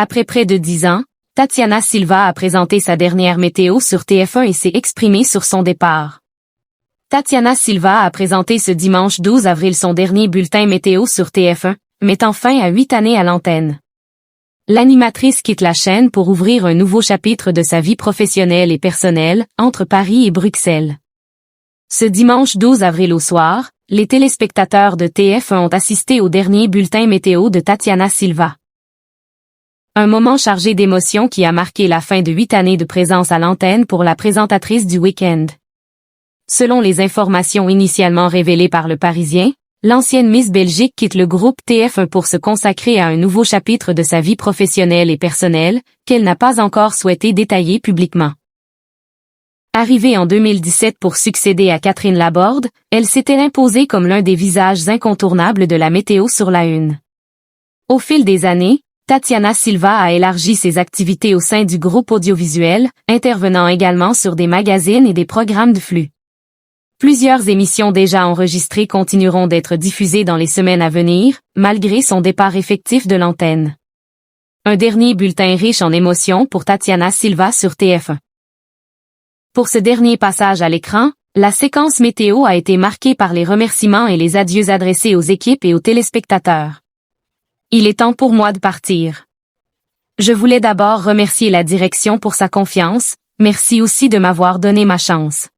Après près de 10 ans, Tatiana Silva a présenté sa dernière météo sur TF1 et s'est exprimée sur son départ. Tatiana Silva a présenté ce dimanche 12 avril son dernier bulletin météo sur TF1, mettant fin à 8 années à l'antenne. L'animatrice quitte la chaîne pour ouvrir un nouveau chapitre de sa vie professionnelle et personnelle, entre Paris et Bruxelles. Ce dimanche 12 avril au soir, les téléspectateurs de TF1 ont assisté au dernier bulletin météo de Tatiana Silva. Un moment chargé d'émotions qui a marqué la fin de 8 années de présence à l'antenne pour la présentatrice du week-end. Selon les informations initialement révélées par Le Parisien, l'ancienne Miss Belgique quitte le groupe TF1 pour se consacrer à un nouveau chapitre de sa vie professionnelle et personnelle, qu'elle n'a pas encore souhaité détailler publiquement. Arrivée en 2017 pour succéder à Catherine Laborde, elle s'était imposée comme l'un des visages incontournables de la météo sur la Une. Au fil des années, Tatiana Silva a élargi ses activités au sein du groupe audiovisuel, intervenant également sur des magazines et des programmes de flux. Plusieurs émissions déjà enregistrées continueront d'être diffusées dans les semaines à venir, malgré son départ effectif de l'antenne. Un dernier bulletin riche en émotions pour Tatiana Silva sur TF1. Pour ce dernier passage à l'écran, la séquence météo a été marquée par les remerciements et les adieux adressés aux équipes et aux téléspectateurs. Il est temps pour moi de partir. Je voulais d'abord remercier la direction pour sa confiance, merci aussi de m'avoir donné ma chance.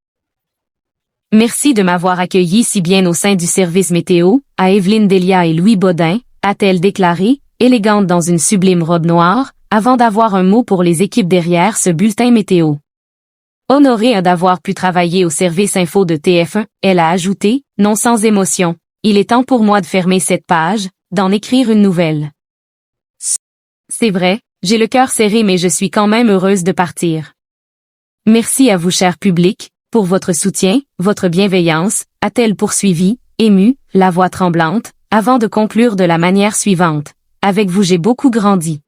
Merci de m'avoir accueilli si bien au sein du service météo, à Evelyne Delia et Louis Bodin, a-t-elle déclaré, élégante dans une sublime robe noire, avant d'avoir un mot pour les équipes derrière ce bulletin météo. Honorée d'avoir pu travailler au service info de TF1, elle a ajouté, non sans émotion, il est temps pour moi de fermer cette page, d'en écrire une nouvelle. C'est vrai, j'ai le cœur serré mais je suis quand même heureuse de partir. Merci à vous cher public, pour votre soutien, votre bienveillance, a-t-elle poursuivi, émue, la voix tremblante, avant de conclure de la manière suivante. Avec vous j'ai beaucoup grandi.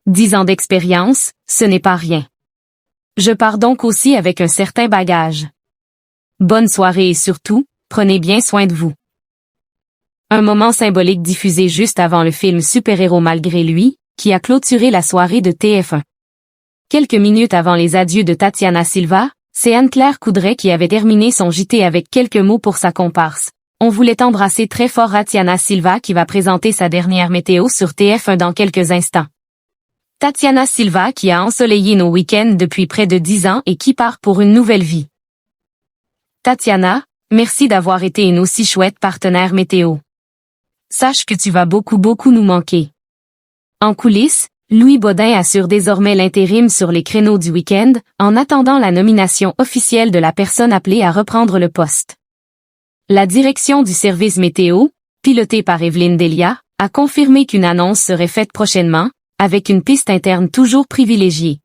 10 ans d'expérience, ce n'est pas rien. Je pars donc aussi avec un certain bagage. Bonne soirée et surtout, prenez bien soin de vous. Un moment symbolique diffusé juste avant le film Super-héros malgré lui, qui a clôturé la soirée de TF1. Quelques minutes avant les adieux de Tatiana Silva, c'est Anne-Claire Coudray qui avait terminé son JT avec quelques mots pour sa comparse. On voulait embrasser très fort Tatiana Silva qui va présenter sa dernière météo sur TF1 dans quelques instants. Tatiana Silva qui a ensoleillé nos week-ends depuis près de 10 ans et qui part pour une nouvelle vie. Tatiana, merci d'avoir été une aussi chouette partenaire météo. Sache que tu vas beaucoup nous manquer. En coulisses, Louis Bodin assure désormais l'intérim sur les créneaux du week-end, en attendant la nomination officielle de la personne appelée à reprendre le poste. La direction du service météo, pilotée par Evelyne Delia, a confirmé qu'une annonce serait faite prochainement, avec une piste interne toujours privilégiée.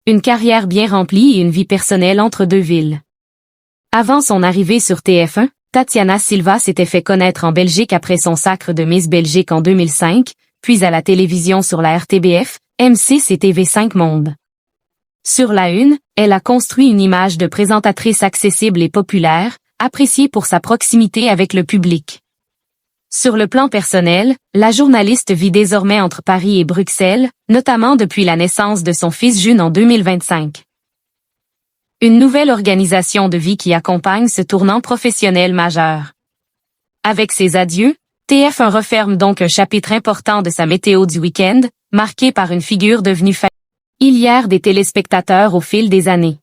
Une carrière bien remplie et une vie personnelle entre deux villes. Avant son arrivée sur TF1, Tatiana Silva s'était fait connaître en Belgique après son sacre de Miss Belgique en 2005, puis à la télévision sur la RTBF, M6 et TV5 Monde. Sur la Une, elle a construit une image de présentatrice accessible et populaire, appréciée pour sa proximité avec le public. Sur le plan personnel, la journaliste vit désormais entre Paris et Bruxelles, notamment depuis la naissance de son fils June en 2025. Une nouvelle organisation de vie qui accompagne ce tournant professionnel majeur. Avec ses adieux, TF1 referme donc un chapitre important de sa météo du week-end, marqué par une figure devenue familière des téléspectateurs au fil des années.